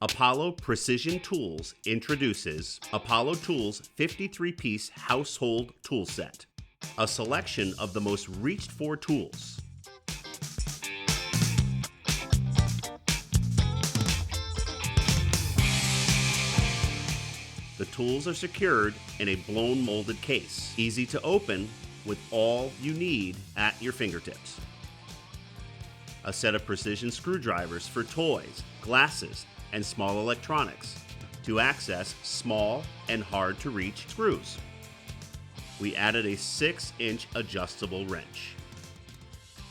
Apollo Precision Tools introduces Apollo Tools 53-piece household tool set, a selection of the most reached-for tools. The tools are secured in a blown molded case, easy to open with all you need at your fingertips. A set of precision screwdrivers for toys, glasses, and small electronics to access small and hard to reach screws. We added a 6-inch adjustable wrench.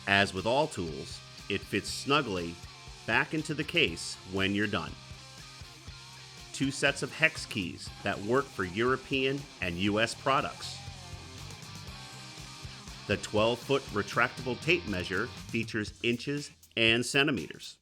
As with all tools, it fits snugly back into the case when you're done. 2 sets of hex keys that work for European and US products. The 12-foot retractable tape measure features inches and centimeters.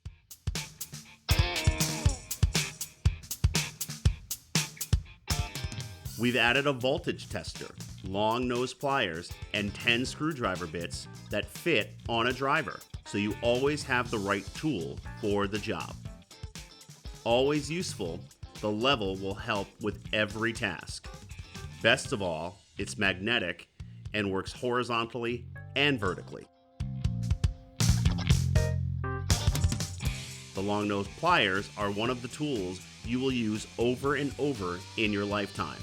We've added a voltage tester, long nose pliers, and 10 screwdriver bits that fit on a driver, so you always have the right tool for the job. Always useful, the level will help with every task. Best of all, it's magnetic and works horizontally and vertically. The long nose pliers are one of the tools you will use over and over in your lifetime.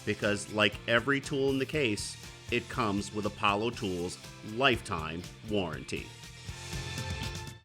Because like every tool in the case, it comes with Apollo Tools' lifetime warranty.